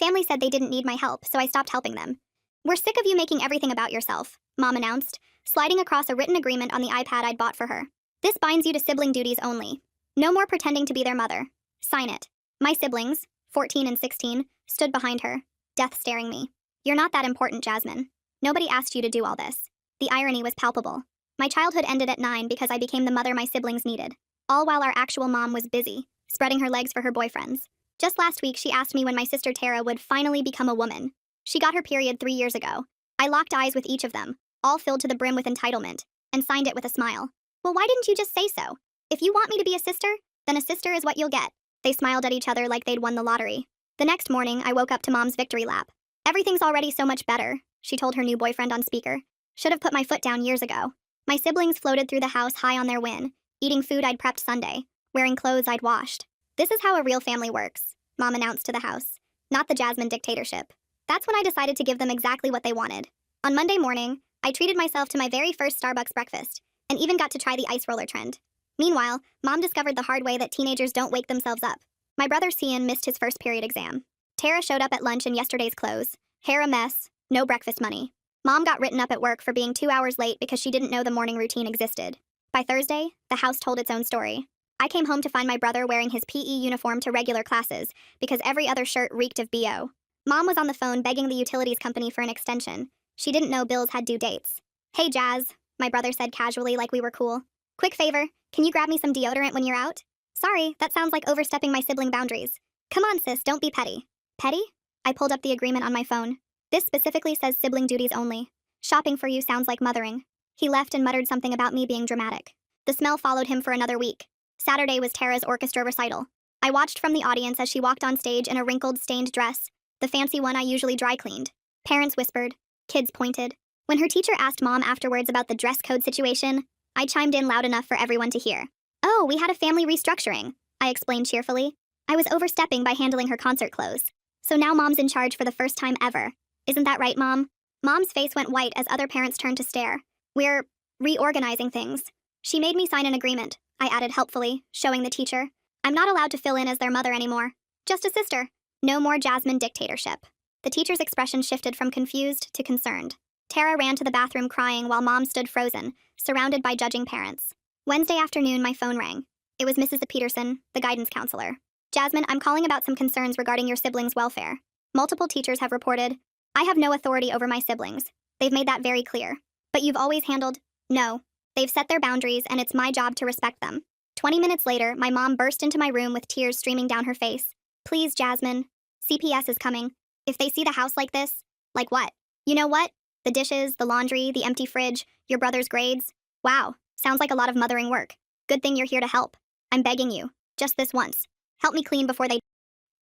family said they didn't need my help, so I stopped helping them. We're sick of you making everything about yourself, Mom announced, sliding across a written agreement on the iPad I'd bought for her. This binds you to sibling duties only. No more pretending to be their mother. Sign it. My siblings, 14 and 16, stood behind her, death staring me. You're not that important, Jasmine. Nobody asked you to do all this. The irony was palpable. My childhood ended at 9 because I became the mother my siblings needed, all while our actual mom was busy, spreading her legs for her boyfriends. Just last week, she asked me when my sister Tara would finally become a woman. She got her period 3 years ago. I locked eyes with each of them, all filled to the brim with entitlement, and signed it with a smile. Well, why didn't you just say so? If you want me to be a sister, then a sister is what you'll get. They smiled at each other like they'd won the lottery. The next morning, I woke up to Mom's victory lap. Everything's already so much better, she told her new boyfriend on speaker. Should have put my foot down years ago. My siblings floated through the house high on their win, eating food I'd prepped Sunday, wearing clothes I'd washed. This is how a real family works, Mom announced to the house. Not the Jasmine dictatorship. That's when I decided to give them exactly what they wanted. On Monday morning, I treated myself to my very first Starbucks breakfast, and even got to try the ice roller trend. Meanwhile, Mom discovered the hard way that teenagers don't wake themselves up. My brother Cian missed his first period exam. Tara showed up at lunch in yesterday's clothes. Hair a mess, no breakfast money. Mom got written up at work for being 2 hours late because she didn't know the morning routine existed. By Thursday, the house told its own story. I came home to find my brother wearing his PE uniform to regular classes because every other shirt reeked of BO. Mom was on the phone begging the utilities company for an extension. She didn't know bills had due dates. Hey, Jazz, my brother said casually like we were cool. Quick favor, can you grab me some deodorant when you're out? Sorry, that sounds like overstepping my sibling boundaries. Come on, sis, don't be petty. Petty? I pulled up the agreement on my phone. This specifically says sibling duties only. Shopping for you sounds like mothering. He left and muttered something about me being dramatic. The smell followed him for another week. Saturday was Tara's orchestra recital. I watched from the audience as she walked on stage in a wrinkled, stained dress, the fancy one I usually dry cleaned. Parents whispered. Kids pointed. When her teacher asked Mom afterwards about the dress code situation, I chimed in loud enough for everyone to hear. Oh, we had a family restructuring, I explained cheerfully. I was overstepping by handling her concert clothes. So now Mom's in charge for the first time ever. Isn't that right, Mom? Mom's face went white as other parents turned to stare. We're reorganizing things. She made me sign an agreement, I added helpfully, showing the teacher. I'm not allowed to fill in as their mother anymore. Just a sister. No more Jasmine dictatorship. The teacher's expression shifted from confused to concerned. Tara ran to the bathroom crying while Mom stood frozen, surrounded by judging parents. Wednesday afternoon, my phone rang. It was Mrs. Peterson, the guidance counselor. Jasmine, I'm calling about some concerns regarding your siblings' welfare. Multiple teachers have reported, I have no authority over my siblings. They've made that very clear. But you've always handled, no. They've set their boundaries, and it's my job to respect them. 20 minutes later, my mom burst into my room with tears streaming down her face. Please, Jasmine. CPS is coming. If they see the house like this, like what? You know what? The dishes, the laundry, the empty fridge, your brother's grades. Wow, sounds like a lot of mothering work. Good thing you're here to help. I'm begging you, just this once. Help me clean before they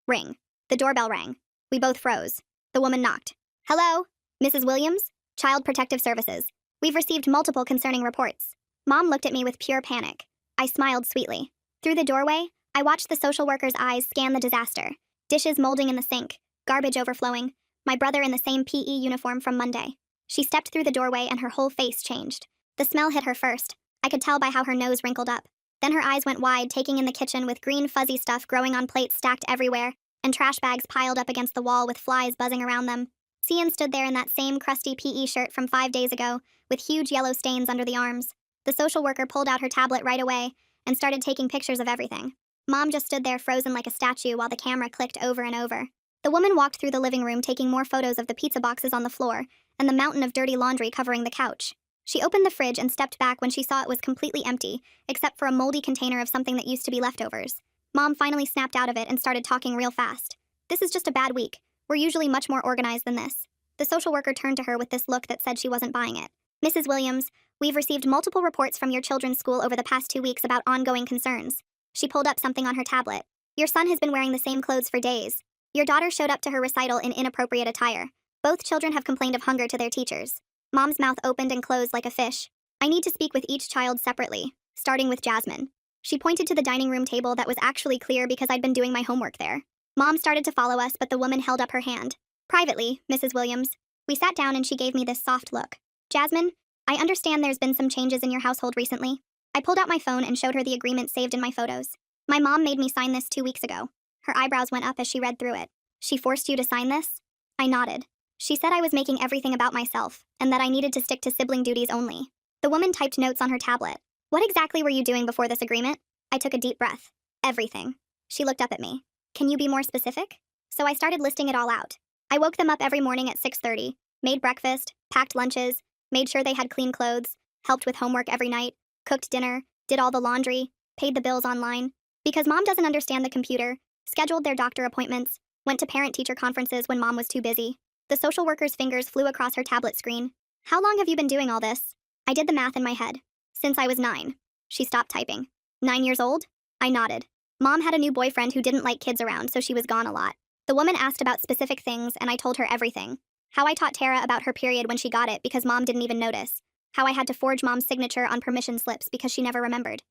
ring. The doorbell rang. We both froze. The woman knocked. Hello? Mrs. Williams? Child Protective Services. We've received multiple concerning reports. Mom looked at me with pure panic. I smiled sweetly. Through the doorway, I watched the social worker's eyes scan the disaster. Dishes molding in the sink, garbage overflowing, my brother in the same PE uniform from Monday. She stepped through the doorway and her whole face changed. The smell hit her first. I could tell by how her nose wrinkled up. Then her eyes went wide, taking in the kitchen with green fuzzy stuff growing on plates stacked everywhere, and trash bags piled up against the wall with flies buzzing around them. Cian stood there in that same crusty PE shirt from 5 days ago, with huge yellow stains under the arms. The social worker pulled out her tablet right away and started taking pictures of everything. Mom just stood there frozen like a statue while the camera clicked over and over. The woman walked through the living room taking more photos of the pizza boxes on the floor and the mountain of dirty laundry covering the couch. She opened the fridge and stepped back when she saw it was completely empty, except for a moldy container of something that used to be leftovers. Mom finally snapped out of it and started talking real fast. This is just a bad week. We're usually much more organized than this. The social worker turned to her with this look that said she wasn't buying it. Mrs. Williams, we've received multiple reports from your children's school over the past 2 weeks about ongoing concerns. She pulled up something on her tablet. Your son has been wearing the same clothes for days. Your daughter showed up to her recital in inappropriate attire. Both children have complained of hunger to their teachers. Mom's mouth opened and closed like a fish. I need to speak with each child separately, starting with Jasmine. She pointed to the dining room table that was actually clear because I'd been doing my homework there. Mom started to follow us, but the woman held up her hand. Privately, Mrs. Williams. We sat down and she gave me this soft look. Jasmine, I understand there's been some changes in your household recently. I pulled out my phone and showed her the agreement saved in my photos. My mom made me sign this 2 weeks ago. Her eyebrows went up as she read through it. She forced you to sign this? I nodded. She said I was making everything about myself, and that I needed to stick to sibling duties only. The woman typed notes on her tablet. What exactly were you doing before this agreement? I took a deep breath. Everything. She looked up at me. Can you be more specific? So I started listing it all out. I woke them up every morning at 6:30, made breakfast, packed lunches, made sure they had clean clothes, helped with homework every night, cooked dinner, did all the laundry, paid the bills online. Because mom doesn't understand the computer, scheduled their doctor appointments, went to parent-teacher conferences when mom was too busy. The social worker's fingers flew across her tablet screen. How long have you been doing all this? I did the math in my head. Since I was 9. She stopped typing. 9 years old? I nodded. Mom had a new boyfriend who didn't like kids around, so she was gone a lot. The woman asked about specific things, and I told her everything. How I taught Tara about her period when she got it because mom didn't even notice. How I had to forge mom's signature on permission slips because she never remembered.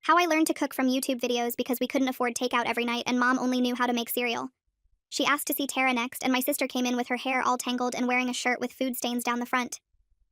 How I learned to cook from YouTube videos because we couldn't afford takeout every night and mom only knew how to make cereal. She asked to see Tara next, and my sister came in with her hair all tangled and wearing a shirt with food stains down the front.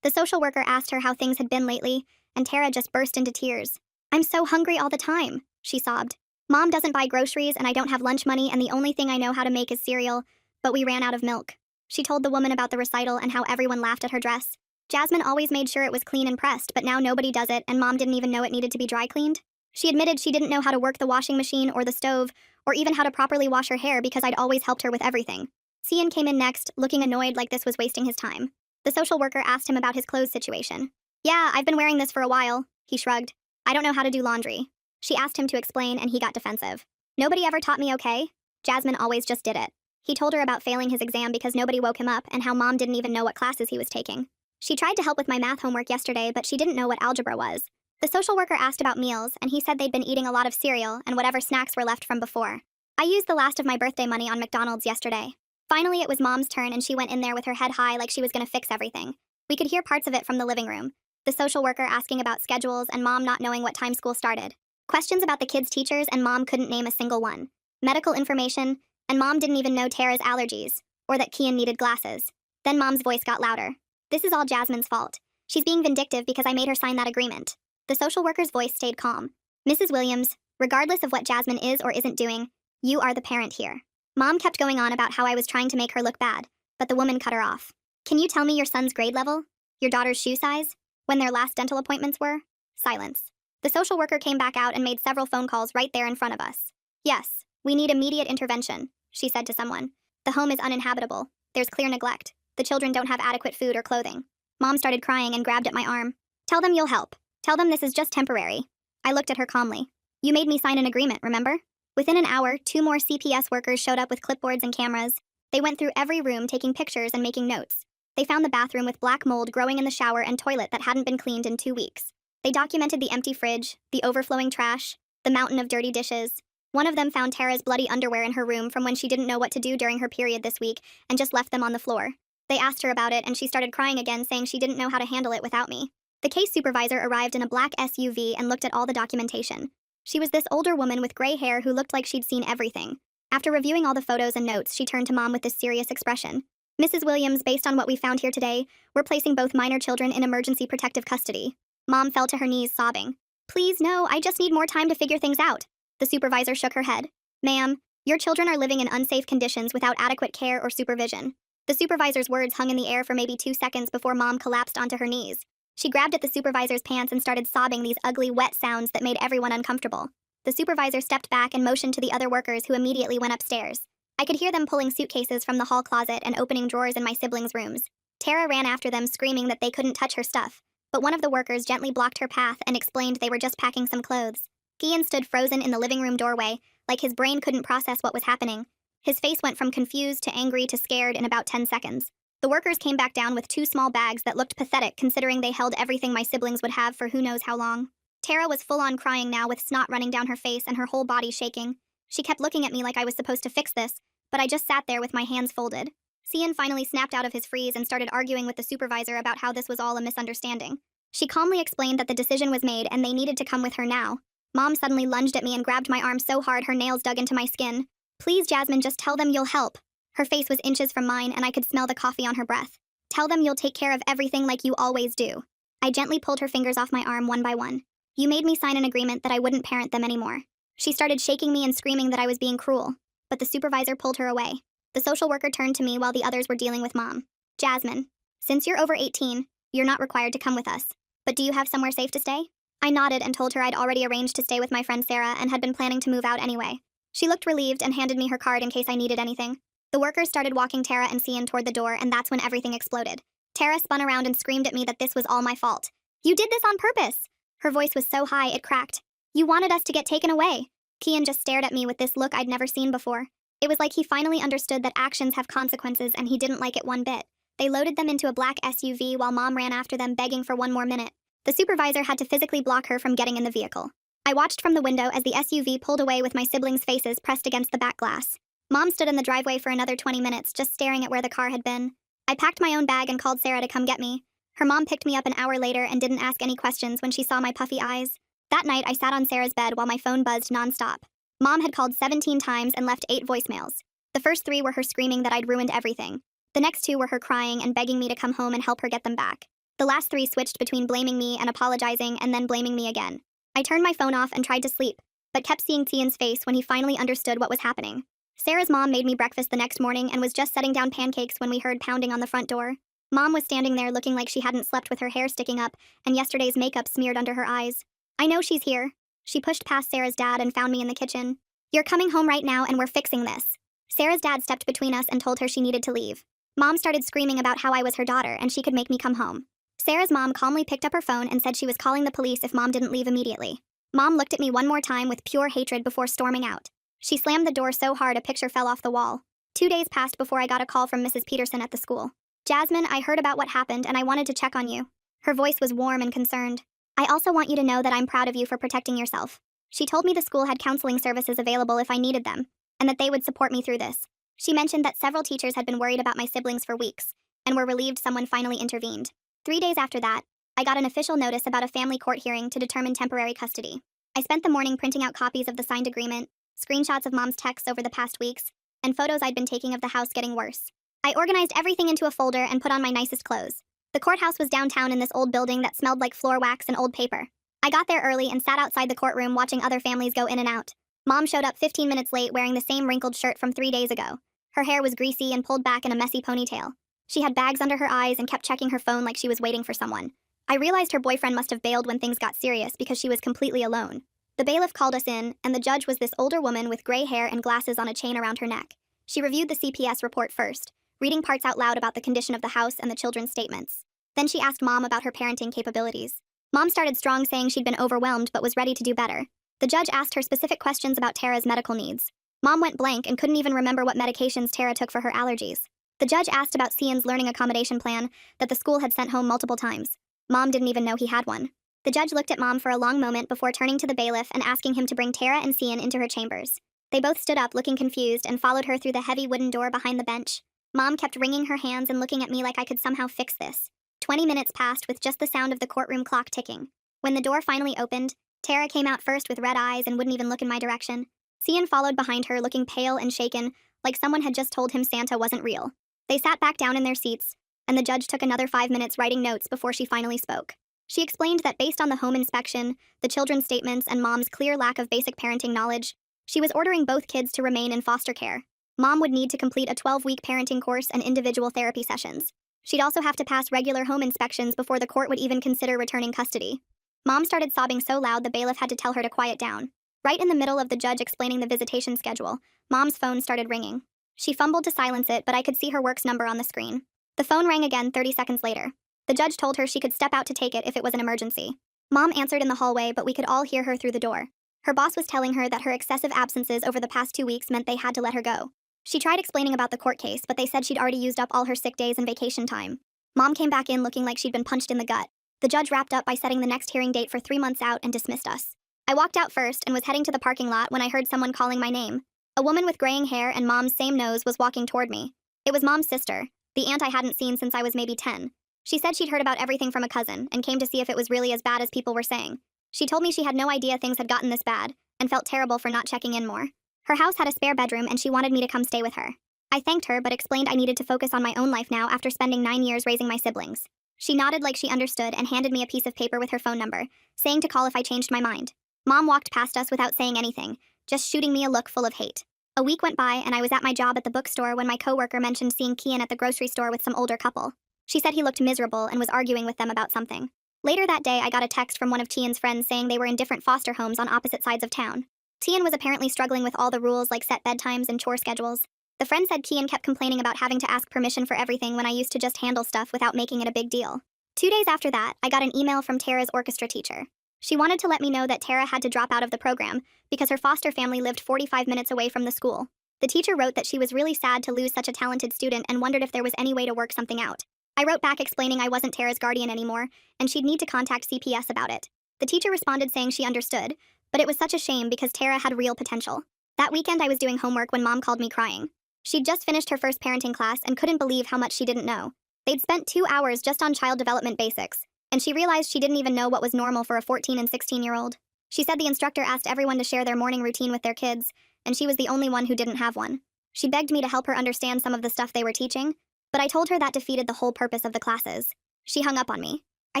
The social worker asked her how things had been lately, and Tara just burst into tears. I'm so hungry all the time, she sobbed. Mom doesn't buy groceries and I don't have lunch money and the only thing I know how to make is cereal, but we ran out of milk. She told the woman about the recital and how everyone laughed at her dress. Jasmine always made sure it was clean and pressed, but now nobody does it and mom didn't even know it needed to be dry cleaned. She admitted she didn't know how to work the washing machine or the stove, or even how to properly wash her hair because I'd always helped her with everything. Cian came in next, looking annoyed like this was wasting his time. The social worker asked him about his clothes situation. Yeah, I've been wearing this for a while, he shrugged. I don't know how to do laundry. She asked him to explain and he got defensive. Nobody ever taught me, okay? Jasmine always just did it. He told her about failing his exam because nobody woke him up and how mom didn't even know what classes he was taking. She tried to help with my math homework yesterday, but she didn't know what algebra was. The social worker asked about meals, and he said they'd been eating a lot of cereal and whatever snacks were left from before. I used the last of my birthday money on McDonald's yesterday. Finally, it was mom's turn and she went in there with her head high like she was gonna fix everything. We could hear parts of it from the living room. The social worker asking about schedules and mom not knowing what time school started. Questions about the kids' teachers and mom couldn't name a single one. Medical information, and mom didn't even know Tara's allergies, or that Kian needed glasses. Then mom's voice got louder. This is all Jasmine's fault. She's being vindictive because I made her sign that agreement. The social worker's voice stayed calm. Mrs. Williams, regardless of what Jasmine is or isn't doing, you are the parent here. Mom kept going on about how I was trying to make her look bad, but the woman cut her off. Can you tell me your son's grade level? Your daughter's shoe size? When their last dental appointments were? Silence. The social worker came back out and made several phone calls right there in front of us. Yes, we need immediate intervention, she said to someone. The home is uninhabitable. There's clear neglect. The children don't have adequate food or clothing. Mom started crying and grabbed at my arm. Tell them you'll help. Tell them this is just temporary. I looked at her calmly. You made me sign an agreement, remember? Within an hour, 2 more CPS workers showed up with clipboards and cameras. They went through every room taking pictures and making notes. They found the bathroom with black mold growing in the shower and toilet that hadn't been cleaned in 2 weeks. They documented the empty fridge, the overflowing trash, the mountain of dirty dishes. One of them found Tara's bloody underwear in her room from when she didn't know what to do during her period this week and just left them on the floor. They asked her about it and she started crying again, saying she didn't know how to handle it without me. The case supervisor arrived in a black SUV and looked at all the documentation. She was this older woman with gray hair who looked like she'd seen everything. After reviewing all the photos and notes, she turned to Mom with this serious expression. Mrs. Williams, based on what we found here today, we're placing both minor children in emergency protective custody. Mom fell to her knees, sobbing. Please, no, I just need more time to figure things out. The supervisor shook her head. Ma'am, your children are living in unsafe conditions without adequate care or supervision. The supervisor's words hung in the air for maybe 2 seconds before Mom collapsed onto her knees. She grabbed at the supervisor's pants and started sobbing these ugly, wet sounds that made everyone uncomfortable. The supervisor stepped back and motioned to the other workers who immediately went upstairs. I could hear them pulling suitcases from the hall closet and opening drawers in my siblings' rooms. Tara ran after them, screaming that they couldn't touch her stuff, but one of the workers gently blocked her path and explained they were just packing some clothes. Gian stood frozen in the living room doorway, like his brain couldn't process what was happening. His face went from confused to angry to scared in about 10 seconds. The workers came back down with 2 small bags that looked pathetic considering they held everything my siblings would have for who knows how long. Tara was full-on crying now with snot running down her face and her whole body shaking. She kept looking at me like I was supposed to fix this, but I just sat there with my hands folded. Cian finally snapped out of his freeze and started arguing with the supervisor about how this was all a misunderstanding. She calmly explained that the decision was made and they needed to come with her now. Mom suddenly lunged at me and grabbed my arm so hard her nails dug into my skin. Please, Jasmine, just tell them you'll help. Her face was inches from mine and I could smell the coffee on her breath. Tell them you'll take care of everything like you always do. I gently pulled her fingers off my arm one by one. You made me sign an agreement that I wouldn't parent them anymore. She started shaking me and screaming that I was being cruel, but the supervisor pulled her away. The social worker turned to me while the others were dealing with Mom. Jasmine, since you're over 18, you're not required to come with us. But do you have somewhere safe to stay? I nodded and told her I'd already arranged to stay with my friend Sarah and had been planning to move out anyway. She looked relieved and handed me her card in case I needed anything. The workers started walking Tara and Cian toward the door, and that's when everything exploded. Tara spun around and screamed at me that this was all my fault. You did this on purpose! Her voice was so high it cracked. You wanted us to get taken away. Cian just stared at me with this look I'd never seen before. It was like he finally understood that actions have consequences and he didn't like it one bit. They loaded them into a black SUV while Mom ran after them begging for one more minute. The supervisor had to physically block her from getting in the vehicle. I watched from the window as the SUV pulled away with my siblings' faces pressed against the back glass. Mom stood in the driveway for another 20 minutes just staring at where the car had been. I packed my own bag and called Sarah to come get me. Her mom picked me up an hour later and didn't ask any questions when she saw my puffy eyes. That night, I sat on Sarah's bed while my phone buzzed nonstop. Mom had called 17 times and left 8 voicemails. The first 3 were her screaming that I'd ruined everything. The next 2 were her crying and begging me to come home and help her get them back. The last 3 switched between blaming me and apologizing and then blaming me again. I turned my phone off and tried to sleep, but kept seeing Cian's face when he finally understood what was happening. Sarah's mom made me breakfast the next morning and was just setting down pancakes when we heard pounding on the front door. Mom was standing there looking like she hadn't slept with her hair sticking up and yesterday's makeup smeared under her eyes. I know she's here. She pushed past Sarah's dad and found me in the kitchen. You're coming home right now and we're fixing this. Sarah's dad stepped between us and told her she needed to leave. Mom started screaming about how I was her daughter and she could make me come home. Sarah's mom calmly picked up her phone and said she was calling the police if Mom didn't leave immediately. Mom looked at me one more time with pure hatred before storming out. She slammed the door so hard a picture fell off the wall. 2 days passed before I got a call from Mrs. Peterson at the school. Jasmine, I heard about what happened and I wanted to check on you. Her voice was warm and concerned. I also want you to know that I'm proud of you for protecting yourself. She told me the school had counseling services available if I needed them, and that they would support me through this. She mentioned that several teachers had been worried about my siblings for weeks, and were relieved someone finally intervened. 3 days after that, I got an official notice about a family court hearing to determine temporary custody. I spent the morning printing out copies of the signed agreement, screenshots of Mom's texts over the past weeks, and photos I'd been taking of the house getting worse. I organized everything into a folder and put on my nicest clothes. The courthouse was downtown in this old building that smelled like floor wax and old paper. I got there early and sat outside the courtroom watching other families go in and out. Mom showed up 15 minutes late wearing the same wrinkled shirt from 3 days ago. Her hair was greasy and pulled back in a messy ponytail. She had bags under her eyes and kept checking her phone like she was waiting for someone. I realized her boyfriend must have bailed when things got serious because she was completely alone. The bailiff called us in, and the judge was this older woman with gray hair and glasses on a chain around her neck. She reviewed the CPS report first, reading parts out loud about the condition of the house and the children's statements. Then she asked Mom about her parenting capabilities. Mom started strong, saying she'd been overwhelmed but was ready to do better. The judge asked her specific questions about Tara's medical needs. Mom went blank and couldn't even remember what medications Tara took for her allergies. The judge asked about Cian's learning accommodation plan that the school had sent home multiple times. Mom didn't even know he had one. The judge looked at Mom for a long moment before turning to the bailiff and asking him to bring Tara and Cian into her chambers. They both stood up looking confused and followed her through the heavy wooden door behind the bench. Mom kept wringing her hands and looking at me like I could somehow fix this. 20 minutes passed with just the sound of the courtroom clock ticking. When the door finally opened, Tara came out first with red eyes and wouldn't even look in my direction. Cian followed behind her, looking pale and shaken, like someone had just told him Santa wasn't real. They sat back down in their seats, and the judge took another 5 minutes writing notes before she finally spoke. She explained that based on the home inspection, the children's statements, and Mom's clear lack of basic parenting knowledge, she was ordering both kids to remain in foster care. Mom would need to complete a 12-week parenting course and individual therapy sessions. She'd also have to pass regular home inspections before the court would even consider returning custody. Mom started sobbing so loud the bailiff had to tell her to quiet down. Right in the middle of the judge explaining the visitation schedule, Mom's phone started ringing. She fumbled to silence it, but I could see her work's number on the screen. The phone rang again 30 seconds later. The judge told her she could step out to take it if it was an emergency. Mom answered in the hallway, but we could all hear her through the door. Her boss was telling her that her excessive absences over the past 2 weeks meant they had to let her go. She tried explaining about the court case, but they said she'd already used up all her sick days and vacation time. Mom came back in looking like she'd been punched in the gut. The judge wrapped up by setting the next hearing date for 3 months out and dismissed us. I walked out first and was heading to the parking lot when I heard someone calling my name. A woman with graying hair and Mom's same nose was walking toward me. It was Mom's sister, the aunt I hadn't seen since I was maybe 10. She said she'd heard about everything from a cousin and came to see if it was really as bad as people were saying. She told me she had no idea things had gotten this bad and felt terrible for not checking in more. Her house had a spare bedroom and she wanted me to come stay with her. I thanked her but explained I needed to focus on my own life now after spending 9 years raising my siblings. She nodded like she understood and handed me a piece of paper with her phone number, saying to call if I changed my mind. Mom walked past us without saying anything, just shooting me a look full of hate. A week went by and I was at my job at the bookstore when my coworker mentioned seeing Kian at the grocery store with some older couple. She said he looked miserable and was arguing with them about something. Later that day, I got a text from one of Tian's friends saying they were in different foster homes on opposite sides of town. Tian was apparently struggling with all the rules like set bedtimes and chore schedules. The friend said Kian kept complaining about having to ask permission for everything when I used to just handle stuff without making it a big deal. 2 days after that, I got an email from Tara's orchestra teacher. She wanted to let me know that Tara had to drop out of the program because her foster family lived 45 minutes away from the school. The teacher wrote that she was really sad to lose such a talented student and wondered if there was any way to work something out. I wrote back explaining I wasn't Tara's guardian anymore, and she'd need to contact CPS about it. The teacher responded saying she understood, but it was such a shame because Tara had real potential. That weekend I was doing homework when Mom called me crying. She'd just finished her first parenting class and couldn't believe how much she didn't know. They'd spent 2 hours just on child development basics, and she realized she didn't even know what was normal for a 14 and 16-year-old. She said the instructor asked everyone to share their morning routine with their kids, and she was the only one who didn't have one. She begged me to help her understand some of the stuff they were teaching, but I told her that defeated the whole purpose of the classes. She hung up on me. I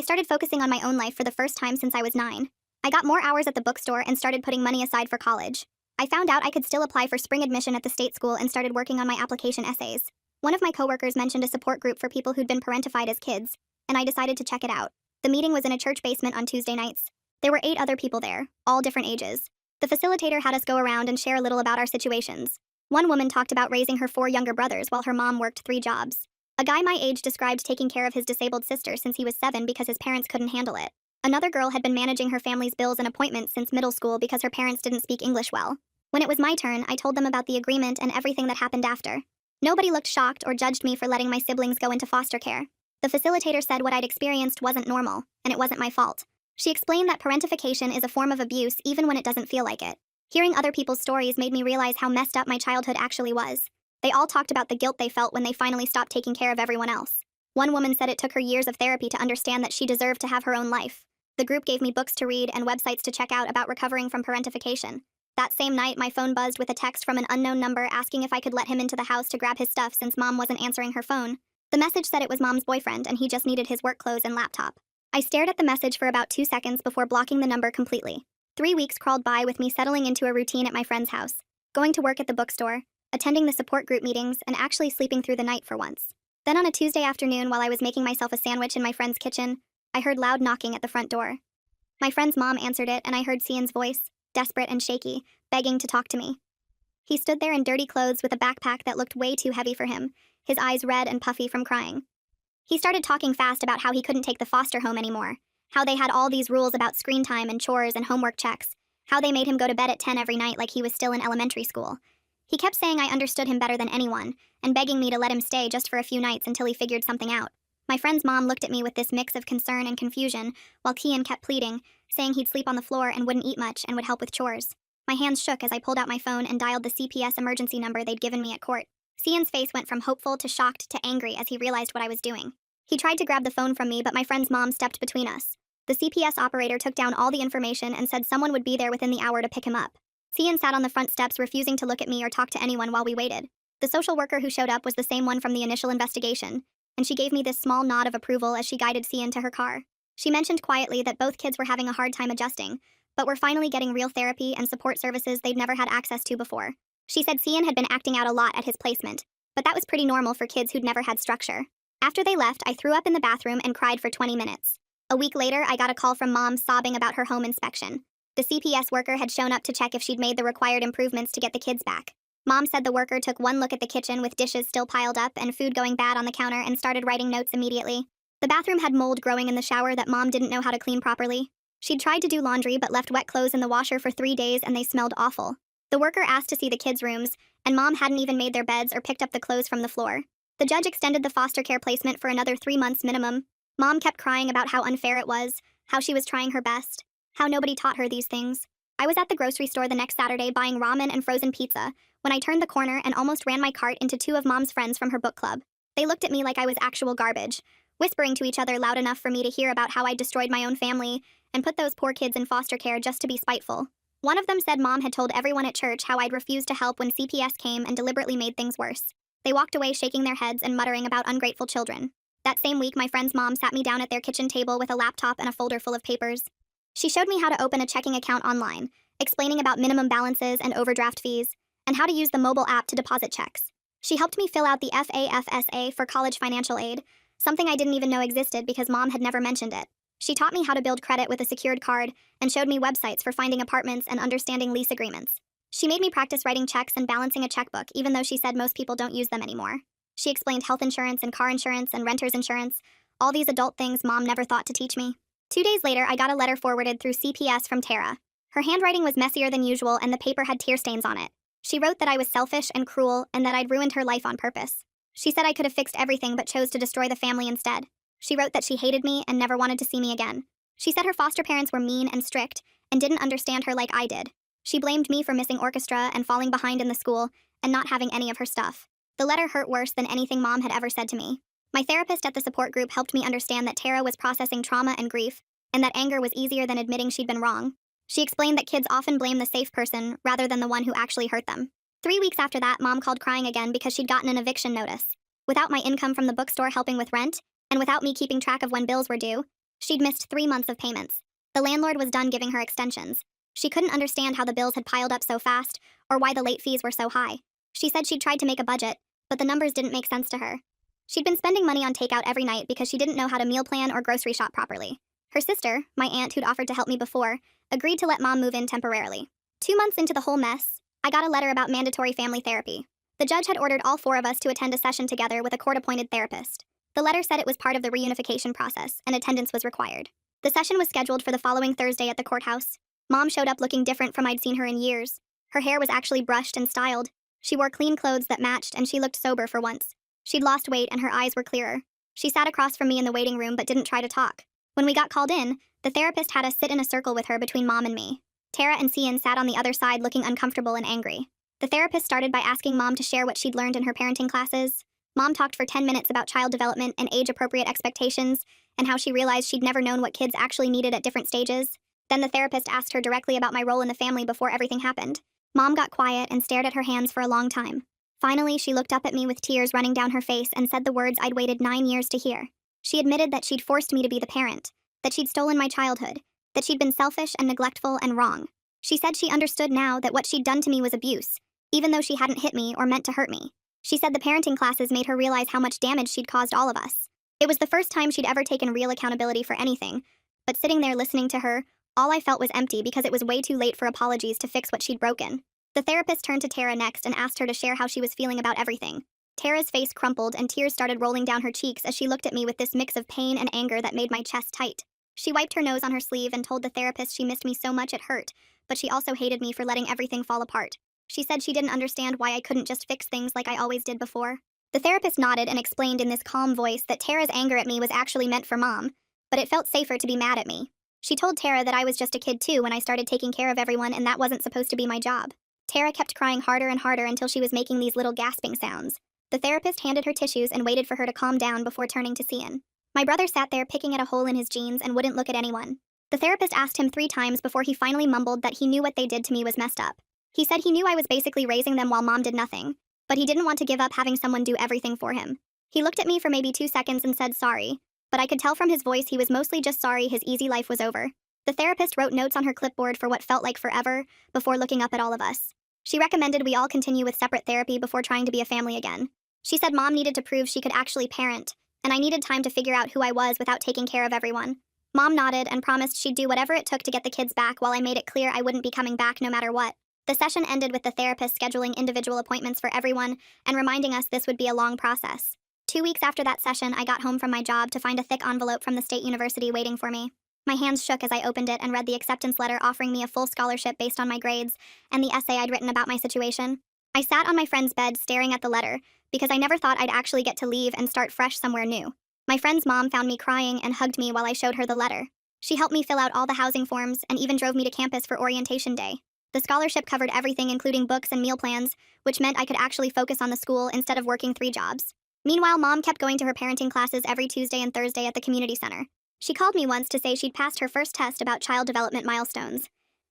started focusing on my own life for the first time since I was 9. I got more hours at the bookstore and started putting money aside for college. I found out I could still apply for spring admission at the state school and started working on my application essays. One of my coworkers mentioned a support group for people who'd been parentified as kids, and I decided to check it out. The meeting was in a church basement on Tuesday nights. There were 8 other people there, all different ages. The facilitator had us go around and share a little about our situations. One woman talked about raising her 4 younger brothers while her mom worked 3 jobs. A guy my age described taking care of his disabled sister since he was 7 because his parents couldn't handle it. Another girl had been managing her family's bills and appointments since middle school because her parents didn't speak English well. When it was my turn, I told them about the agreement and everything that happened after. Nobody looked shocked or judged me for letting my siblings go into foster care. The facilitator said what I'd experienced wasn't normal, and it wasn't my fault. She explained that parentification is a form of abuse even when it doesn't feel like it. Hearing other people's stories made me realize how messed up my childhood actually was. They all talked about the guilt they felt when they finally stopped taking care of everyone else. One woman said it took her years of therapy to understand that she deserved to have her own life. The group gave me books to read and websites to check out about recovering from parentification. That same night, my phone buzzed with a text from an unknown number asking if I could let him into the house to grab his stuff since Mom wasn't answering her phone. The message said it was Mom's boyfriend and he just needed his work clothes and laptop. I stared at the message for about 2 seconds before blocking the number completely. 3 weeks crawled by with me settling into a routine at my friend's house, going to work at the bookstore, attending the support group meetings, and actually sleeping through the night for once. Then on a Tuesday afternoon while I was making myself a sandwich in my friend's kitchen, I heard loud knocking at the front door. My friend's mom answered it and I heard Cian's voice, desperate and shaky, begging to talk to me. He stood there in dirty clothes with a backpack that looked way too heavy for him, his eyes red and puffy from crying. He started talking fast about how he couldn't take the foster home anymore, how they had all these rules about screen time and chores and homework checks, how they made him go to bed at 10 every night like he was still in elementary school. He kept saying I understood him better than anyone, and begging me to let him stay just for a few nights until he figured something out. My friend's mom looked at me with this mix of concern and confusion, while Kian kept pleading, saying he'd sleep on the floor and wouldn't eat much and would help with chores. My hands shook as I pulled out my phone and dialed the CPS emergency number they'd given me at court. Cian's face went from hopeful to shocked to angry as he realized what I was doing. He tried to grab the phone from me, but my friend's mom stepped between us. The CPS operator took down all the information and said someone would be there within the hour to pick him up. Cian sat on the front steps, refusing to look at me or talk to anyone while we waited. The social worker who showed up was the same one from the initial investigation, and she gave me this small nod of approval as she guided Cian to her car. She mentioned quietly that both kids were having a hard time adjusting, but were finally getting real therapy and support services they'd never had access to before. She said Cian had been acting out a lot at his placement, but that was pretty normal for kids who'd never had structure. After they left, I threw up in the bathroom and cried for 20 minutes. A week later, I got a call from Mom sobbing about her home inspection. The CPS worker had shown up to check if she'd made the required improvements to get the kids back. Mom said the worker took one look at the kitchen with dishes still piled up and food going bad on the counter and started writing notes immediately. The bathroom had mold growing in the shower that Mom didn't know how to clean properly. She'd tried to do laundry but left wet clothes in the washer for 3 days and they smelled awful. The worker asked to see the kids' rooms, and Mom hadn't even made their beds or picked up the clothes from the floor. The judge extended the foster care placement for another 3 months minimum. Mom kept crying about how unfair it was, how she was trying her best, how nobody taught her these things. I was at the grocery store the next Saturday buying ramen and frozen pizza when I turned the corner and almost ran my cart into 2 of Mom's friends from her book club. They looked at me like I was actual garbage, whispering to each other loud enough for me to hear about how I destroyed my own family and put those poor kids in foster care just to be spiteful. One of them said Mom had told everyone at church how I'd refused to help when CPS came and deliberately made things worse. They walked away shaking their heads and muttering about ungrateful children. That same week, my friend's mom sat me down at their kitchen table with a laptop and a folder full of papers. She showed me how to open a checking account online, explaining about minimum balances and overdraft fees, and how to use the mobile app to deposit checks. She helped me fill out the FAFSA for college financial aid, something I didn't even know existed because Mom had never mentioned it. She taught me how to build credit with a secured card and showed me websites for finding apartments and understanding lease agreements. She made me practice writing checks and balancing a checkbook, even though she said most people don't use them anymore. She explained health insurance and car insurance and renter's insurance, all these adult things Mom never thought to teach me. 2 days later, I got a letter forwarded through CPS from Tara. Her handwriting was messier than usual and the paper had tear stains on it. She wrote that I was selfish and cruel and that I'd ruined her life on purpose. She said I could have fixed everything but chose to destroy the family instead. She wrote that she hated me and never wanted to see me again. She said her foster parents were mean and strict and didn't understand her like I did. She blamed me for missing orchestra and falling behind in the school and not having any of her stuff. The letter hurt worse than anything Mom had ever said to me. My therapist at the support group helped me understand that Tara was processing trauma and grief, and that anger was easier than admitting she'd been wrong. She explained that kids often blame the safe person rather than the one who actually hurt them. 3 weeks after that, Mom called crying again because she'd gotten an eviction notice. Without my income from the bookstore helping with rent, and without me keeping track of when bills were due, she'd missed 3 months of payments. The landlord was done giving her extensions. She couldn't understand how the bills had piled up so fast, or why the late fees were so high. She said she'd tried to make a budget, but the numbers didn't make sense to her. She'd been spending money on takeout every night because she didn't know how to meal plan or grocery shop properly. Her sister, my aunt who'd offered to help me before, agreed to let Mom move in temporarily. 2 months into the whole mess, I got a letter about mandatory family therapy. The judge had ordered all 4 of us to attend a session together with a court-appointed therapist. The letter said it was part of the reunification process, and attendance was required. The session was scheduled for the following Thursday at the courthouse. Mom showed up looking different from I'd seen her in years. Her hair was actually brushed and styled. She wore clean clothes that matched, and she looked sober for once. She'd lost weight, and her eyes were clearer. She sat across from me in the waiting room but didn't try to talk. When we got called in, the therapist had us sit in a circle with her between Mom and me. Tara and Cian sat on the other side looking uncomfortable and angry. The therapist started by asking Mom to share what she'd learned in her parenting classes. Mom talked for 10 minutes about child development and age-appropriate expectations, and how she realized she'd never known what kids actually needed at different stages. Then the therapist asked her directly about my role in the family before everything happened. Mom got quiet and stared at her hands for a long time. Finally, she looked up at me with tears running down her face and said the words I'd waited 9 years to hear. She admitted that she'd forced me to be the parent, that she'd stolen my childhood, that she'd been selfish and neglectful and wrong. She said she understood now that what she'd done to me was abuse, even though she hadn't hit me or meant to hurt me. She said the parenting classes made her realize how much damage she'd caused all of us. It was the first time she'd ever taken real accountability for anything, but sitting there listening to her, all I felt was empty because it was way too late for apologies to fix what she'd broken. The therapist turned to Tara next and asked her to share how she was feeling about everything. Tara's face crumpled and tears started rolling down her cheeks as she looked at me with this mix of pain and anger that made my chest tight. She wiped her nose on her sleeve and told the therapist she missed me so much it hurt, but she also hated me for letting everything fall apart. She said she didn't understand why I couldn't just fix things like I always did before. The therapist nodded and explained in this calm voice that Tara's anger at me was actually meant for Mom, but it felt safer to be mad at me. She told Tara that I was just a kid too when I started taking care of everyone and that wasn't supposed to be my job. Tara kept crying harder and harder until she was making these little gasping sounds. The therapist handed her tissues and waited for her to calm down before turning to Cian. My brother sat there picking at a hole in his jeans and wouldn't look at anyone. The therapist asked him 3 times before he finally mumbled that he knew what they did to me was messed up. He said he knew I was basically raising them while Mom did nothing, but he didn't want to give up having someone do everything for him. He looked at me for maybe 2 seconds and said sorry, but I could tell from his voice he was mostly just sorry his easy life was over. The therapist wrote notes on her clipboard for what felt like forever before looking up at all of us. She recommended we all continue with separate therapy before trying to be a family again. She said Mom needed to prove she could actually parent, and I needed time to figure out who I was without taking care of everyone. Mom nodded and promised she'd do whatever it took to get the kids back while I made it clear I wouldn't be coming back no matter what. The session ended with the therapist scheduling individual appointments for everyone and reminding us this would be a long process. 2 weeks after that session, I got home from my job to find a thick envelope from the state university waiting for me. My hands shook as I opened it and read the acceptance letter offering me a full scholarship based on my grades and the essay I'd written about my situation. I sat on my friend's bed staring at the letter because I never thought I'd actually get to leave and start fresh somewhere new. My friend's mom found me crying and hugged me while I showed her the letter. She helped me fill out all the housing forms and even drove me to campus for orientation day. The scholarship covered everything including books and meal plans, which meant I could actually focus on the school instead of working 3 jobs. Meanwhile, Mom kept going to her parenting classes every Tuesday and Thursday at the community center. She called me once to say she'd passed her first test about child development milestones.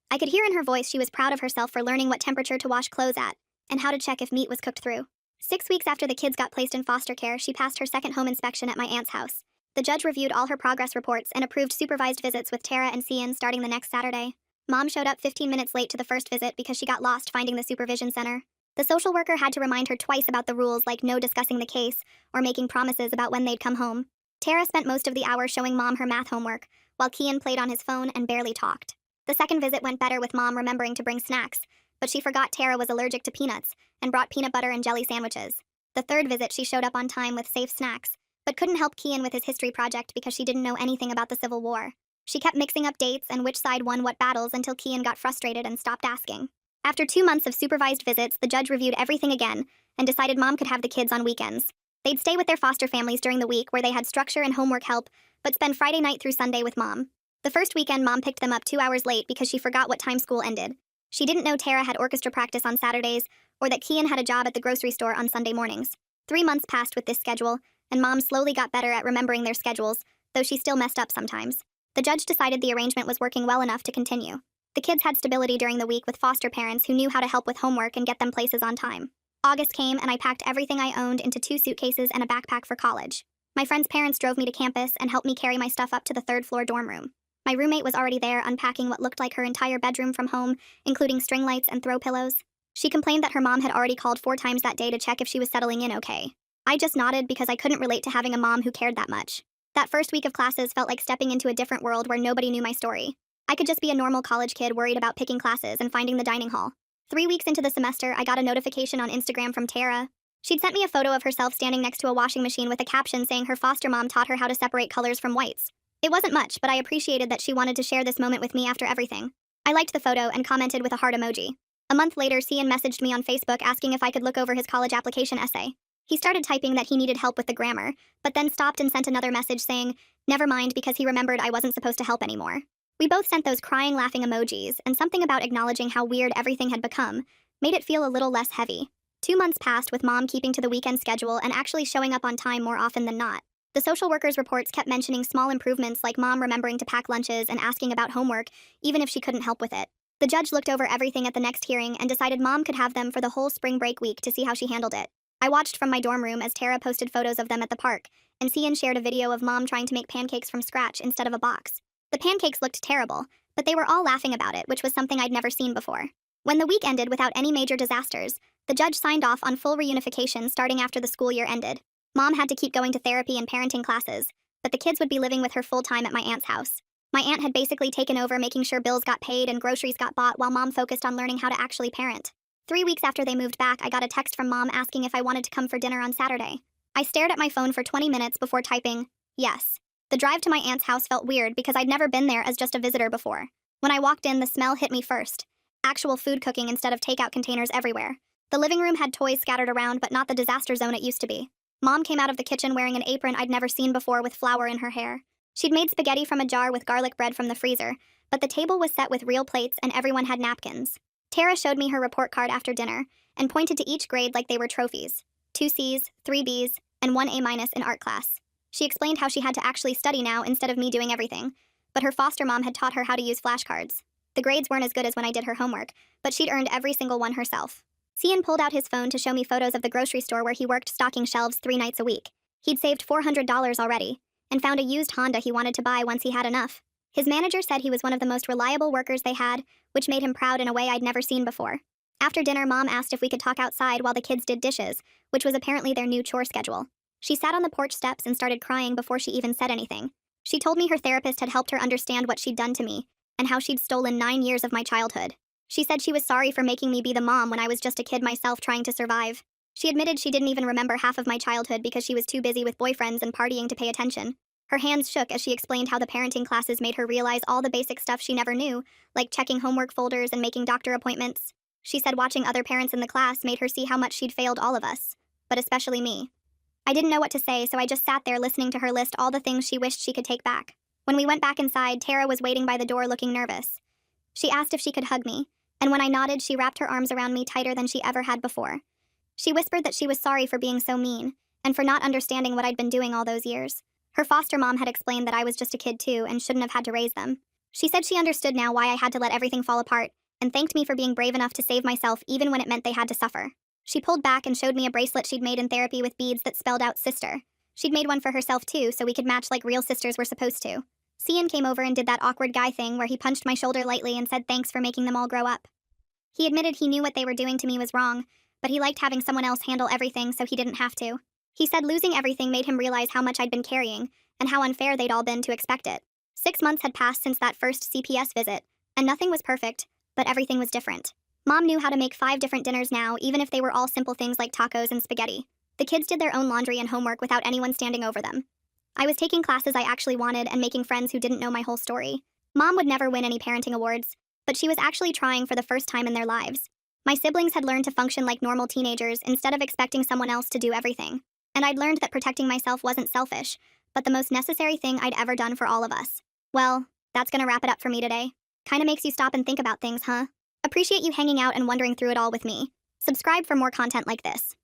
I could hear in her voice she was proud of herself for learning what temperature to wash clothes at, and how to check if meat was cooked through. 6 weeks after the kids got placed in foster care, she passed her second home inspection at my aunt's house. The judge reviewed all her progress reports and approved supervised visits with Tara and Cian starting the next Saturday. Mom showed up 15 minutes late to the first visit because she got lost finding the supervision center. The social worker had to remind her twice about the rules, like no discussing the case or making promises about when they'd come home. Tara spent most of the hour showing Mom her math homework, while Kian played on his phone and barely talked. The second visit went better with Mom remembering to bring snacks, but she forgot Tara was allergic to peanuts and brought peanut butter and jelly sandwiches. The third visit, she showed up on time with safe snacks, but couldn't help Kian with his history project because she didn't know anything about the Civil War. She kept mixing up dates and which side won what battles until Kian got frustrated and stopped asking. After 2 months of supervised visits, the judge reviewed everything again and decided Mom could have the kids on weekends. They'd stay with their foster families during the week where they had structure and homework help, but spend Friday night through Sunday with Mom. The first weekend, Mom picked them up 2 hours late because she forgot what time school ended. She didn't know Tara had orchestra practice on Saturdays or that Kian had a job at the grocery store on Sunday mornings. 3 months passed with this schedule, and Mom slowly got better at remembering their schedules, though she still messed up sometimes. The judge decided the arrangement was working well enough to continue. The kids had stability during the week with foster parents who knew how to help with homework and get them places on time. August came, and I packed everything I owned into 2 suitcases and a backpack for college. My friend's parents drove me to campus and helped me carry my stuff up to the 3rd floor dorm room. My roommate was already there, unpacking what looked like her entire bedroom from home, including string lights and throw pillows. She complained that her mom had already called 4 times that day to check if she was settling in okay. I just nodded because I couldn't relate to having a mom who cared that much. That first week of classes felt like stepping into a different world where nobody knew my story. I could just be a normal college kid worried about picking classes and finding the dining hall. 3 weeks into the semester, I got a notification on Instagram from Tara. She'd sent me a photo of herself standing next to a washing machine with a caption saying her foster mom taught her how to separate colors from whites. It wasn't much, but I appreciated that she wanted to share this moment with me after everything. I liked the photo and commented with a heart emoji. A month later, Cian messaged me on Facebook asking if I could look over his college application essay. He started typing that he needed help with the grammar, but then stopped and sent another message saying, never mind, because he remembered I wasn't supposed to help anymore. We both sent those crying, laughing emojis, and something about acknowledging how weird everything had become made it feel a little less heavy. 2 months passed with Mom keeping to the weekend schedule and actually showing up on time more often than not. The social worker's reports kept mentioning small improvements like Mom remembering to pack lunches and asking about homework, even if she couldn't help with it. The judge looked over everything at the next hearing and decided Mom could have them for the whole spring break week to see how she handled it. I watched from my dorm room as Tara posted photos of them at the park, and Cian shared a video of Mom trying to make pancakes from scratch instead of a box. The pancakes looked terrible, but they were all laughing about it, which was something I'd never seen before. When the week ended without any major disasters, the judge signed off on full reunification starting after the school year ended. Mom had to keep going to therapy and parenting classes, but the kids would be living with her full-time at my aunt's house. My aunt had basically taken over making sure bills got paid and groceries got bought while Mom focused on learning how to actually parent. 3 weeks after they moved back, I got a text from Mom asking if I wanted to come for dinner on Saturday. I stared at my phone for 20 minutes before typing, yes. The drive to my aunt's house felt weird because I'd never been there as just a visitor before. When I walked in, the smell hit me first. Actual food cooking instead of takeout containers everywhere. The living room had toys scattered around, but not the disaster zone it used to be. Mom came out of the kitchen wearing an apron I'd never seen before with flour in her hair. She'd made spaghetti from a jar with garlic bread from the freezer, but the table was set with real plates and everyone had napkins. Tara showed me her report card after dinner and pointed to each grade like they were trophies. 2 C's, 3 B's, and 1 A- in art class. She explained how she had to actually study now instead of me doing everything, but her foster mom had taught her how to use flashcards. The grades weren't as good as when I did her homework, but she'd earned every single one herself. Cian pulled out his phone to show me photos of the grocery store where he worked stocking shelves 3 nights a week. He'd saved $400 already, and found a used Honda he wanted to buy once he had enough. His manager said he was one of the most reliable workers they had, which made him proud in a way I'd never seen before. After dinner, Mom asked if we could talk outside while the kids did dishes, which was apparently their new chore schedule. She sat on the porch steps and started crying before she even said anything. She told me her therapist had helped her understand what she'd done to me, and how she'd stolen 9 years of my childhood. She said she was sorry for making me be the mom when I was just a kid myself trying to survive. She admitted she didn't even remember half of my childhood because she was too busy with boyfriends and partying to pay attention. Her hands shook as she explained how the parenting classes made her realize all the basic stuff she never knew, like checking homework folders and making doctor appointments. She said watching other parents in the class made her see how much she'd failed all of us, but especially me. I didn't know what to say, so I just sat there listening to her list all the things she wished she could take back. When we went back inside, Tara was waiting by the door looking nervous. She asked if she could hug me, and when I nodded, she wrapped her arms around me tighter than she ever had before. She whispered that she was sorry for being so mean, and for not understanding what I'd been doing all those years. Her foster mom had explained that I was just a kid too and shouldn't have had to raise them. She said she understood now why I had to let everything fall apart, and thanked me for being brave enough to save myself even when it meant they had to suffer. She pulled back and showed me a bracelet she'd made in therapy with beads that spelled out sister. She'd made one for herself too, so we could match like real sisters were supposed to. Cian came over and did that awkward guy thing where he punched my shoulder lightly and said thanks for making them all grow up. He admitted he knew what they were doing to me was wrong, but he liked having someone else handle everything so he didn't have to. He said losing everything made him realize how much I'd been carrying, and how unfair they'd all been to expect it. 6 months had passed since that first CPS visit, and nothing was perfect, but everything was different. Mom knew how to make 5 different dinners now, even if they were all simple things like tacos and spaghetti. The kids did their own laundry and homework without anyone standing over them. I was taking classes I actually wanted and making friends who didn't know my whole story. Mom would never win any parenting awards, but she was actually trying for the first time in their lives. My siblings had learned to function like normal teenagers instead of expecting someone else to do everything. And I'd learned that protecting myself wasn't selfish, but the most necessary thing I'd ever done for all of us. Well, that's gonna wrap it up for me today. Kinda makes you stop and think about things, huh? Appreciate you hanging out and wondering through it all with me. Subscribe for more content like this.